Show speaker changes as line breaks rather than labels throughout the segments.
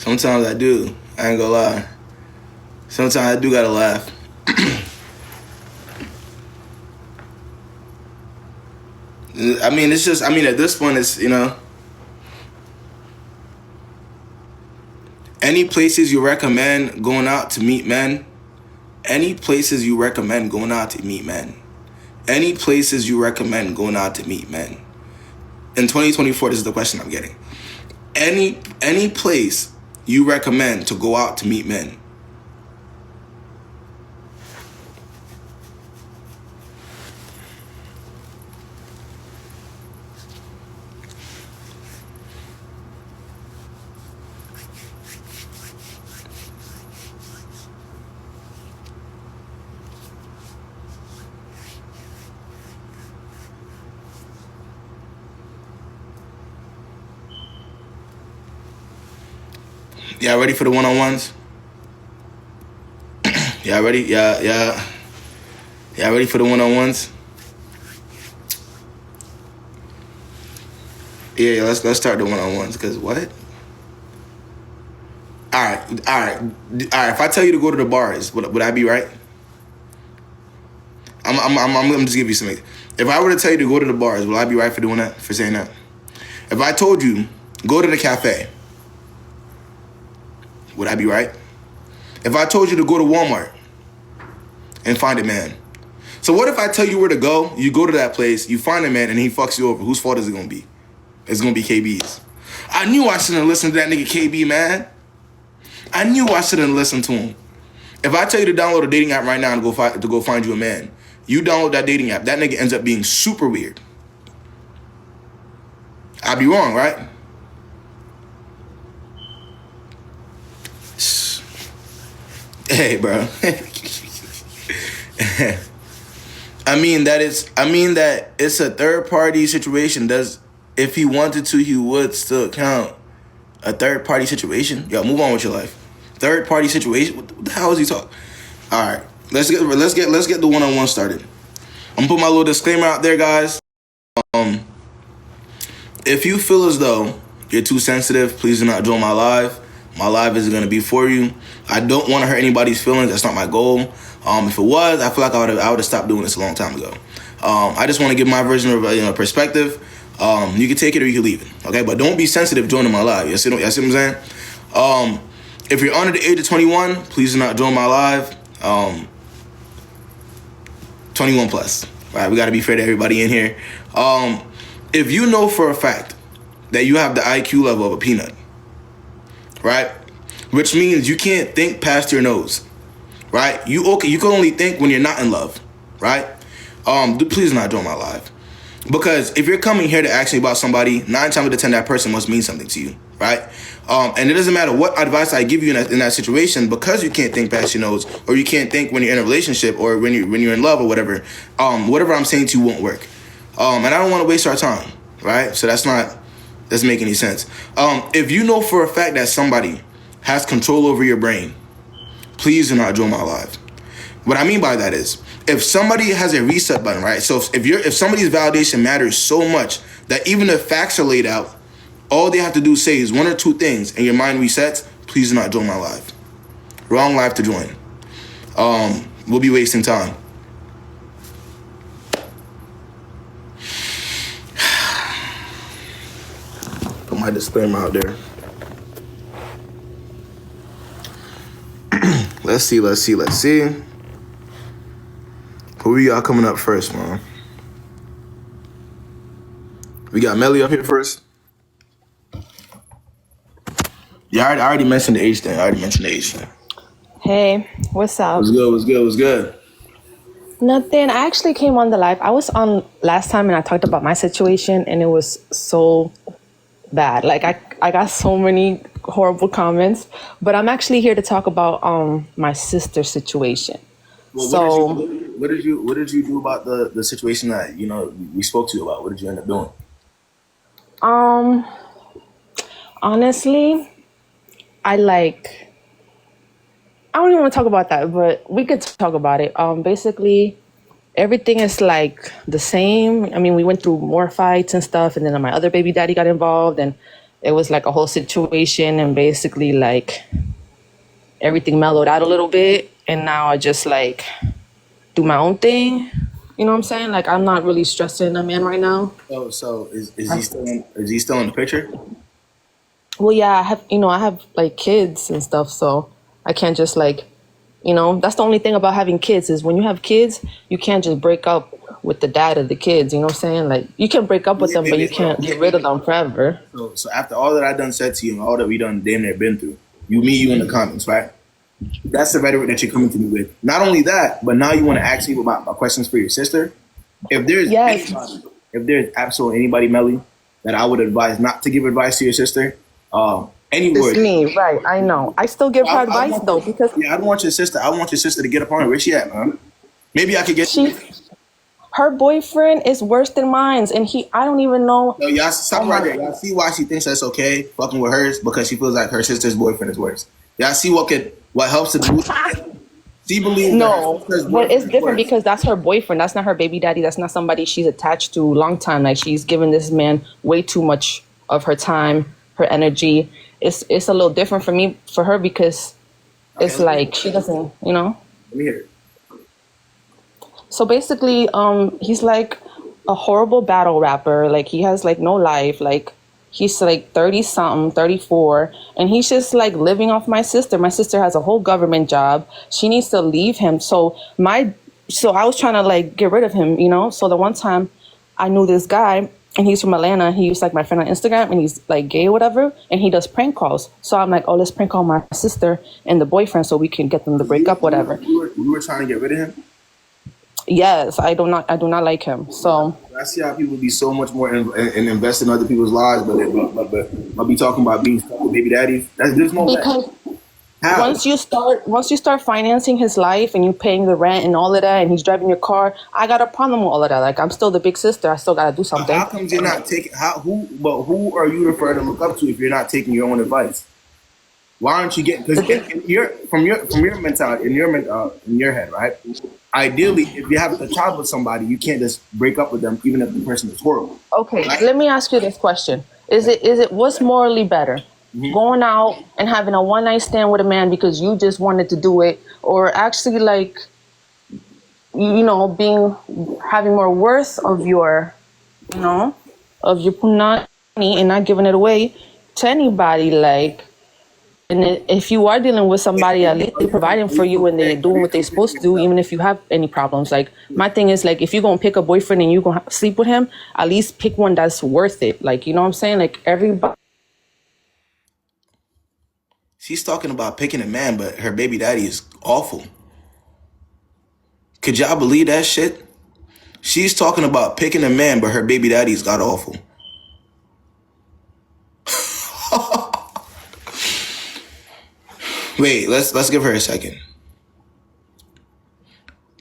Sometimes I do. I ain't gonna lie. Sometimes I do gotta laugh. I mean, it's just. I mean, at this point, it's Any places you recommend going out to meet men? Any places you recommend going out to meet men? Any places you recommend going out to meet men? In 2024, this is the question I'm getting. Any place you recommend to go out to meet men? Y'all ready for the one-on-ones? Y'all ready? Y'all ready for the one-on-ones? Yeah, let's start the one-on-ones. Cause what? All right. If I tell you to go to the bars, would I be right? I'm gonna just give you something. If I were to tell you to go to the bars, will I be right for doing that? For saying that? If I told you go to the cafe, would I be right? If I told you to go to Walmart and find a man. So what if I tell you where to go, you go to that place, you find a man, and he fucks you over? Whose fault is it gonna be? It's gonna be KB's. I knew I shouldn't listen to that nigga KB, man. I knew I shouldn't listen to him. If I tell you to download a dating app right now to go find you a man, you download that dating app, that nigga ends up being super weird. I'd be wrong, right? Hey, bro. I mean that it's a third party situation. If he wanted to, he would still count a third party situation. Yo, move on with your life. Third party situation. What the hell is he talking? All right, let's get the one-on-one started. I'm gonna put my little disclaimer out there, guys. If you feel as though you're too sensitive, please do not join my live. My live isn't gonna be for you. I don't want to hurt anybody's feelings. That's not my goal. If it was, I feel like I would have stopped doing this a long time ago. I just want to give my version of perspective. You can take it or you can leave it. Okay, but don't be sensitive joining my live. You see what I'm saying? If you're under the age of 21, please do not join my live. 21 plus. All right, we got to be fair to everybody in here. If you know for a fact that you have the IQ level of a peanut, right? Which means you can't think past your nose, right? You can only think when you're not in love, right? Please do not join my live. Because if you're coming here to ask me about somebody, 9 times out of 10, that person must mean something to you, right? And it doesn't matter what advice I give you in that situation, because you can't think past your nose, or you can't think when you're in a relationship, or when you're in love, or whatever. Whatever I'm saying to you won't work. And I don't want to waste our time, right? So doesn't make any sense. If you know for a fact that somebody has control over your brain, please do not join my live. What I mean by that is, if somebody has a reset button, right? So if somebody's validation matters so much that even if facts are laid out, all they have to do say is 1 or 2 things and your mind resets, please do not join my live. Wrong live to join. We'll be wasting time. Put my disclaimer out there. Let's see. Who we got coming up first, man? We got Melly up here first. Yeah, I already mentioned the age thing.
Hey, what's up?
What's good?
Nothing. I actually came on the live. I was on last time and I talked about my situation and it was so bad. Like I got so many horrible comments, but I'm actually here to talk about my sister's situation.
Well, what did you do about the situation that we spoke to you about? What did you end up doing?
Honestly, I don't even want to talk about that, but we could talk about it. Basically, everything is like the same. I mean, we went through more fights and stuff, and then my other baby daddy got involved, and it was like a whole situation, and basically like everything mellowed out a little bit, and now I just like do my own thing. You know what I'm saying? Like I'm not really stressing a man right now.
So is he still in the picture?
Well, yeah, I have like kids and stuff, so I can't just like, that's the only thing about having kids is when you have kids, you can't just break up with the dad of the kids. You know what I'm saying? Like you can break up with them, but you can't get rid of them forever.
So after all that I done said to you and all that we done damn near been through, you in the comments, right? That's the rhetoric that you're coming to me with. Not only that, but now you want to ask me about my questions for your sister. If there's if there's absolutely anybody, Melly, that I would advise not to give advice to your sister, any word.
It's me, right? I know. I still give her advice though because
I don't want your sister. I want your sister to get up on her. Where she at, man? Maybe I could get.
Her boyfriend is worse than mine's, and I don't even know.
No, y'all stop right there. Y'all see why she thinks that's okay, fucking with hers, because she feels like her sister's boyfriend is worse. Y'all see what helps to do. She believes
no, but it's different because that's her boyfriend. That's not her baby daddy. That's not somebody she's attached to a long time. Like she's given this man way too much of her time, her energy. It's a little different for her because it's like she doesn't,
Let me hear it.
So basically, he's like a horrible battle rapper. Like he has like no life. Like he's like 30 something, 34, and he's just like living off my sister. My sister has a whole government job. She needs to leave him. So I was trying to like get rid of him, So the one time I knew this guy, and he's from Atlanta. He was like my friend on Instagram, and he's like gay or whatever, and he does prank calls. So I'm like, oh, let's prank call my sister and the boyfriend so we can get them to break up, whatever.
You were trying to get rid of him?
Yes, I do not like him. So
I see how people be so much more and invest in other people's lives, but I'll be talking about being stuck with baby daddies. There's no
because once you start financing his life and you paying the rent and all of that, and he's driving your car, I got a problem with all of that. Like I'm still the big sister. I still gotta do something.
How comes you're not taking? Who are you referring to look up to if you're not taking your own advice? Why aren't you getting? Because from your mentality in your head, right? Ideally, if you have a child with somebody, you can't just break up with them, even if the person is horrible.
Okay, right? Let me ask you this question: Is it what's morally better, going out and having a one night stand with a man because you just wanted to do it, or actually like, having more worth of your, of your punani and not giving it away to anybody, like. And if you are dealing with somebody, at least they're providing for you and they're doing what they're supposed to do, even if you have any problems. Like, my thing is, like, if you're going to pick a boyfriend and you're going to sleep with him, at least pick one that's worth it. Like, you know what I'm saying? Like, everybody.
She's talking about picking a man, but her baby daddy is awful. Could y'all believe that shit? She's talking about picking a man, but her baby daddy's got awful. Wait, let's give her a second.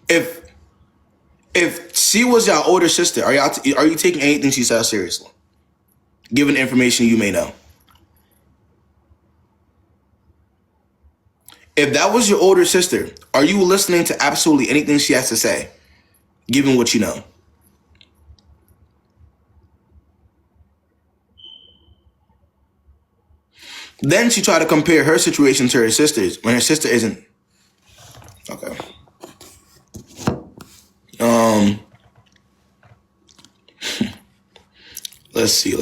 If she was your older sister, are you taking anything she says seriously? Given information you may know. If that was your older sister, are you listening to absolutely anything she has to say, given what you know? Then she tried to compare her situation to her sister's when her sister isn't. Okay. Let's see.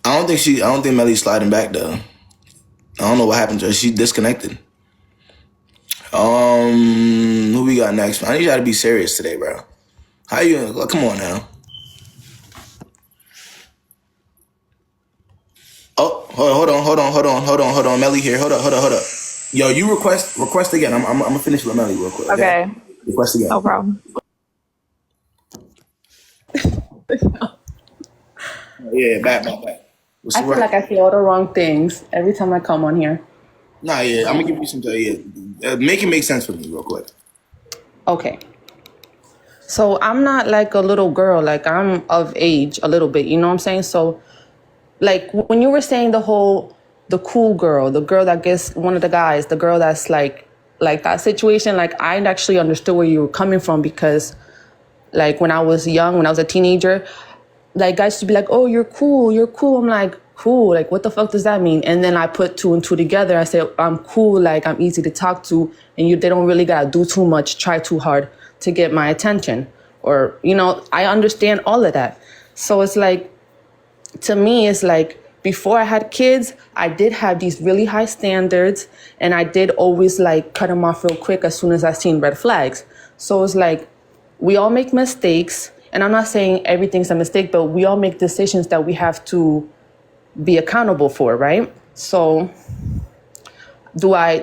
I don't think Melly's sliding back though. I don't know what happened to her. She disconnected. Who we got next? I need y'all to be serious today, bro. How you? Come on now. Oh, hold on. Melly here. Hold up. Yo, you request again. I'm gonna finish with Melly real quick.
Okay.
Request again.
No problem.
Yeah, back.
I feel like I say all the wrong things every time I come on here.
Nah, yeah, I'm gonna give you some. Make it make sense for me real quick.
Okay. So I'm not like a little girl. Like I'm of age a little bit. You know what I'm saying? So. Like when you were saying the cool girl, the girl that gets one of the guys, the girl that's like that situation, like I actually understood where you were coming from because like when I was young, when I was a teenager, like guys to be like, oh, you're cool, you're cool. I'm like, cool, like what the fuck does that mean? And then I put two and two together. I say, I'm cool, like I'm easy to talk to, and they don't really gotta do too much, try too hard to get my attention. Or, I understand all of that. So it's like, to me, it's like, before I had kids, I did have these really high standards, and I did always like cut them off real quick as soon as I seen red flags. So it's like, we all make mistakes, and I'm not saying everything's a mistake, but we all make decisions that we have to be accountable for, right? So do I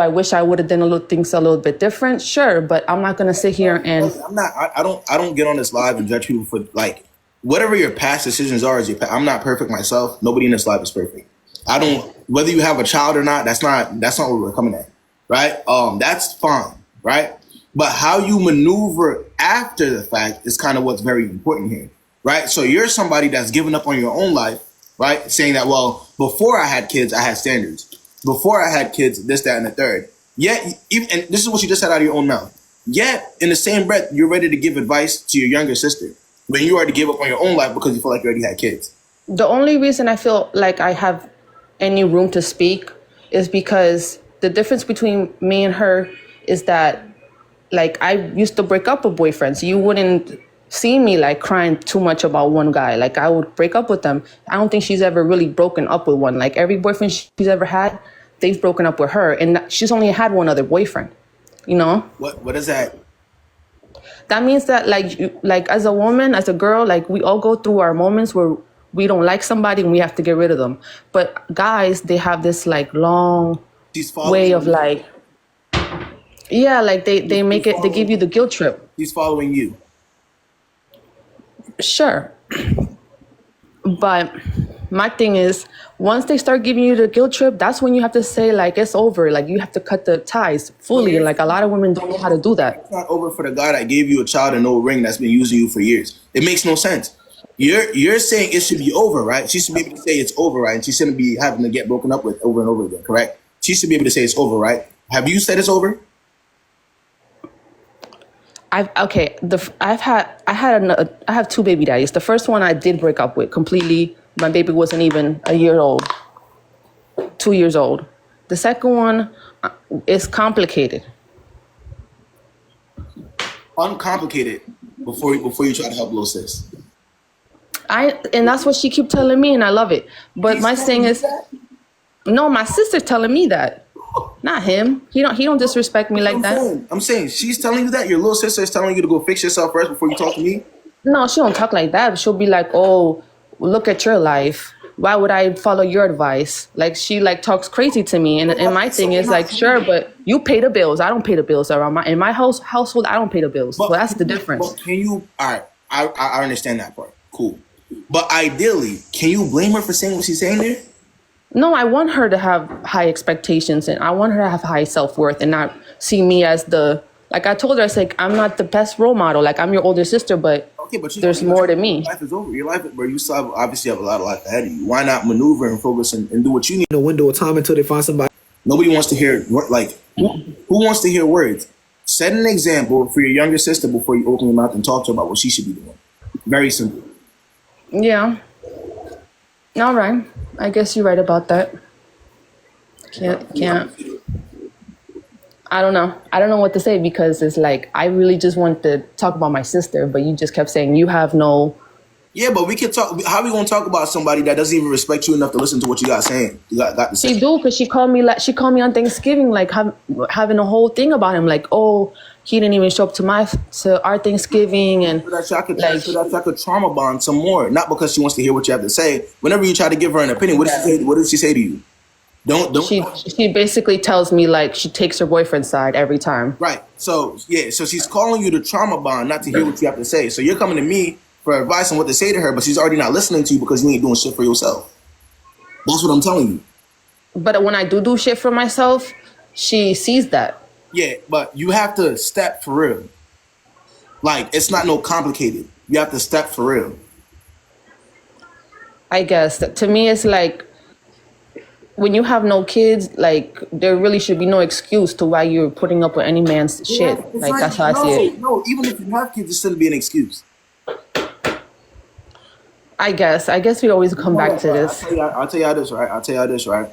wish I would have done things a little bit different? Sure, but I'm not gonna sit here and
I don't get on this live and judge people for like whatever your past decisions are. I'm not perfect myself. Nobody in this live is perfect. I don't, whether you have a child or not. That's not what we're coming at, right? That's fine, right? But how you maneuver after the fact is kind of what's very important here, right? So you're somebody that's given up on your own life, right? Saying that, well, before I had kids, I had standards. Before I had kids, this, that, and the third. Yet, and this is what you just said out of your own mouth. Yet, in the same breath, you're ready to give advice to your younger sister when you already gave up on your own life because you feel like you already had kids.
The only reason I feel like I have any room to speak is because the difference between me and her is that, like, I used to break up with boyfriends. You wouldn't see me like crying too much about one guy. Like, I would break up with them. I don't think she's ever really broken up with one. Like, every boyfriend she's ever had, they've broken up with her, and she's only had one other boyfriend.
What is that?
That means that like as a woman, as a girl, like we all go through our moments where we don't like somebody and we have to get rid of them. But guys, they have this like long way of like, yeah, like they make it, they give you the guilt trip.
He's following you.
Sure. But my thing is, once they start giving you the guilt trip, that's when you have to say, like, it's over. Like, you have to cut the ties fully. And, like, a lot of women don't know how to do that.
It's not over for the guy that gave you a child and no ring that's been using you for years. It makes no sense. You're saying it should be over, right? She should be able to say it's over, right? And she shouldn't be having to get broken up with over and over again, correct? She should be able to say it's over, right? Have you said it's over?
I have two baby daddies. The first one I did break up with completely. My baby wasn't even a year old, 2 years old. The second one is complicated.
Uncomplicated before you try to help little sis.
And that's what she keep telling me, and I love it. But my thing is, no, my sister's telling me that. Not him. He don't disrespect me like that.
I'm saying she's telling you that. Your little sister is telling you to go fix yourself first before you talk to me.
No, she don't talk like that. She'll be like, "Oh, look at your life. Why would I follow your advice?" Like she like talks crazy to me. And my thing is like, sure, but you pay the bills. I don't pay the bills around in my household. I don't pay the bills. So that's the difference.
But can you? All right, I understand that part. Cool. But ideally, can you blame her for saying what she's saying there?
No, I want her to have high expectations, and I want her to have high self-worth and not see me as like I told her, I said, I'm not the best role model. Like, I'm your older sister, but there's more to me.
Your life is over. Your life, where you still obviously have a lot of life ahead of you. Why not maneuver and focus and do what you need?
A window of time until they find somebody.
Nobody wants to hear, like, who wants to hear words? Set an example for your younger sister before you open your mouth and talk to her about what she should be doing. Very simple.
Yeah. All right. I guess you're right about that. Can't. I don't know. I don't know what to say because it's like, I really just want to talk about my sister, but you just kept saying you have no.
Yeah, but we can talk. How are we going to talk about somebody that doesn't even respect you enough to listen to what you got saying? You got to say.
She do, because she called me on Thanksgiving, like having a whole thing about him, like, oh, he didn't even show up to our Thanksgiving, and
so that y'all could trauma bond some more. Not because she wants to hear what you have to say. Whenever you try to give her an opinion, what does she say? What does she say to you? Don't.
She basically tells me like she takes her boyfriend's side every time.
Right. So yeah. So she's calling you to trauma bond, not to hear what you have to say. So you're coming to me for advice on what to say to her, but she's already not listening to you because you ain't doing shit for yourself. That's what I'm telling you.
But when I do shit for myself, she sees that.
Yeah, but you have to step for real. Like, it's not no complicated. You have to step for real.
I guess to me, it's like when you have no kids, like there really should be no excuse to why you're putting up with any man's shit. Like that's how I see it.
No, even if you have kids, it shouldn't be an excuse.
I guess we always come back to this.
I'll tell you this, right?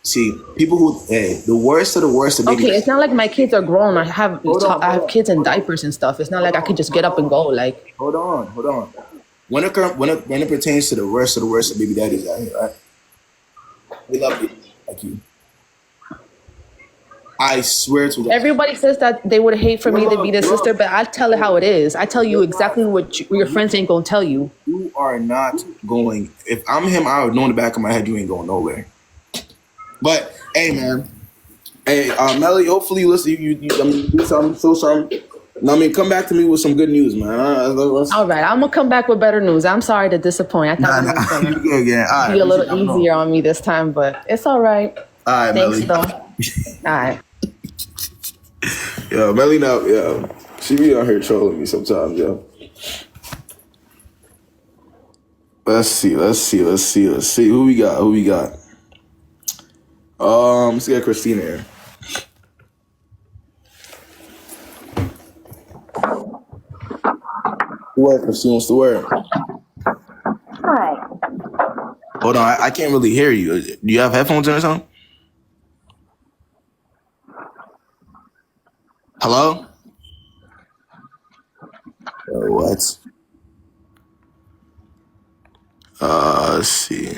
See, people who, the worst of the worst.
Okay, it's not like my kids are grown. I have kids in diapers and stuff. It's not like I could just get up and go. Like,
hold on. When it pertains to the worst of the worst of baby daddies out here, right? We love you, like you. I swear to God.
Everybody says that they would hate for me to be their sister, but I tell it how it is. I tell you exactly what your friends ain't gonna tell you.
You are not going. If I'm him, I would know in the back of my head you ain't going nowhere. But hey, man, Melly, hopefully you listen. You do something, so something. I mean, come back to me with some good news, man.
All right, I'm gonna come back with better news. I'm sorry to disappoint. I thought it was gonna be a little easier on me this time, but it's all right.
All right,
thanks,
Melly.
though. All right.
Yo, Melly, now, yo, she be on here trolling me sometimes, yo. Let's see. Who we got? Let's get Christina here. What, Christina, what's the word?
Hi.
Hold on, I can't really hear you. Do you have headphones in or something? Hello? What? Let's see.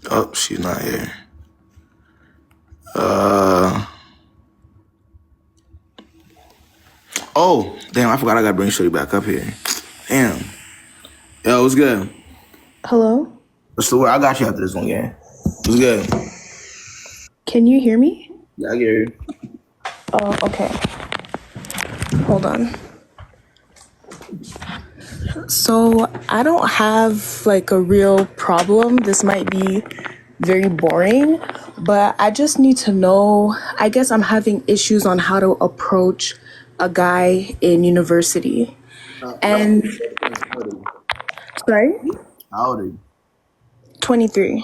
Oh, she's not here. Oh, damn, I forgot I gotta bring Shorty back up here. Damn. Yo, what's good?
Hello?
What's the word? I got you after this one, gang. What's good?
Can you hear me?
Yeah, I get you.
Oh, okay. Hold on. So I don't have like a real problem. This might be very boring, but I just need to know, I guess I'm having issues on how to approach a guy in university. And sorry?
How old are you?
23.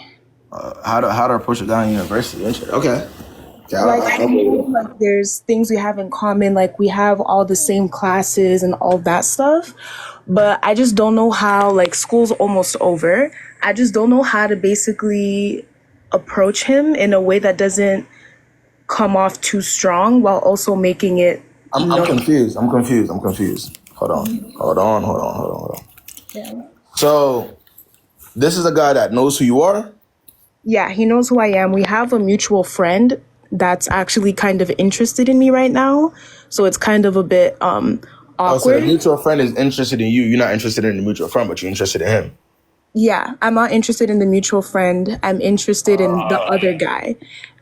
How to approach a guy in university? Okay. Yeah,
Like there's things we have in common, like we have all the same classes and all that stuff, but I just don't know how, like school's almost over. I just don't know how to basically approach him in a way that doesn't come off too strong while also making it.
I'm confused. Hold on.
Yeah.
So, this is a guy that knows who you are?
Yeah, he knows who I am. We have a mutual friend that's actually kind of interested in me right now. So it's kind of a bit awkward.
Oh, so the mutual friend is interested in you. You're not interested in the mutual friend, but you're interested in him.
Yeah, I'm not interested in the mutual friend. I'm interested in the other guy.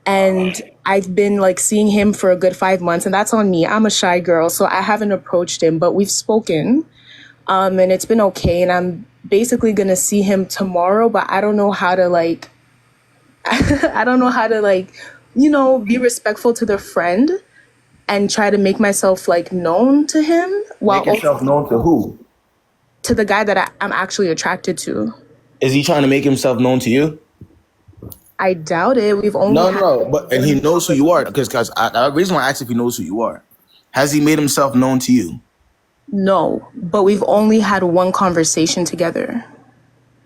And I've been like seeing him for a good 5 months, and that's on me. I'm a shy girl, so I haven't approached him, but we've spoken. And it's been okay. And I'm basically going to see him tomorrow, but I don't know how to like, be respectful to the friend and try to make myself like known to him.
Make yourself known to who?
To the guy that I'm actually attracted to.
Is he trying to make himself known to you?
I doubt it. We've only
and he knows who you are, because the reason why I asked if he knows who you are. Has he made himself known to you?
No, but we've only had one conversation together.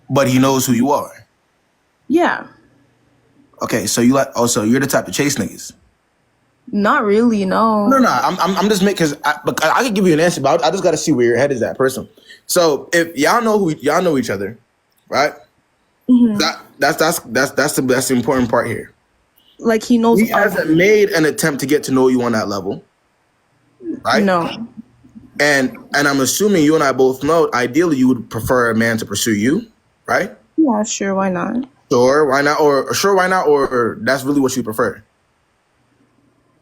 But he knows who you are.
Yeah.
Okay, so you're the type to chase niggas.
Not really, no.
No. I'm just making, because I could give you an answer, but I just got to see where your head is at, person. So if y'all know each other, right? Mm-hmm. That's the important part here.
Like he knows.
He hasn't made an attempt to get to know you on that level, right?
No.
And I'm assuming you and I both know, ideally you would prefer a man to pursue you, right?
Yeah, sure, why not?
Sure, why not? Or that's really what you prefer?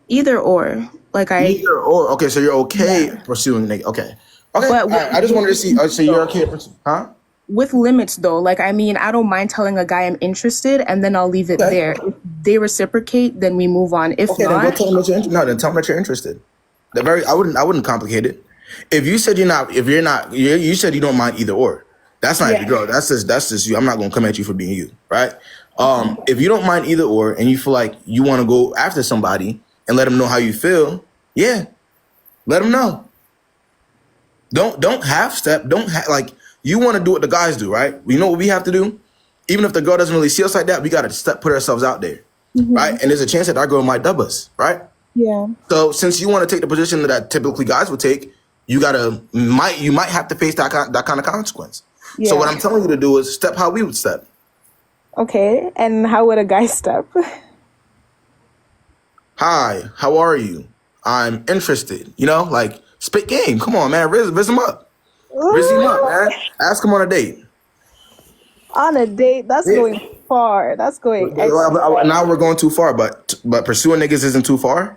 Either or.
Either or. Okay, so you're okay pursuing nigga. Okay. But I just wanted to see. So you're okay pursuing, huh?
With limits, though. Like, I mean, I don't mind telling a guy I'm interested, and then I'll leave it there. If they reciprocate, then we move on. If not,
then tell them that you're interested. No, then tell them that you're interested. I wouldn't complicate it. If you said you said you don't mind either or. That's not
Yeah.
your girl. That's just you. I'm not gonna come at you for being you, right? If you don't mind either or, and you feel like you want to go after somebody and let them know how you feel, yeah, let them know. Don't half step. Like you want to do what the guys do, right? You know what we have to do. Even if the girl doesn't really see us like that, we gotta put ourselves out there, right? And there's a chance that our girl might dub us, right?
Yeah.
So since you want to take the position that typically guys would take, you might have to face that kind of consequence. So
Yeah.
what I'm telling you to do is step how we would step.
Okay. And how would a guy step?
Hi, how are you? I'm interested. You know, like spit game. Come on, man. Riz him up. Riz him up, man. Ask him on a date.
On a date? That's
Yeah.
going far. That's going extra.
Now we're going too far, but pursuing niggas isn't too far.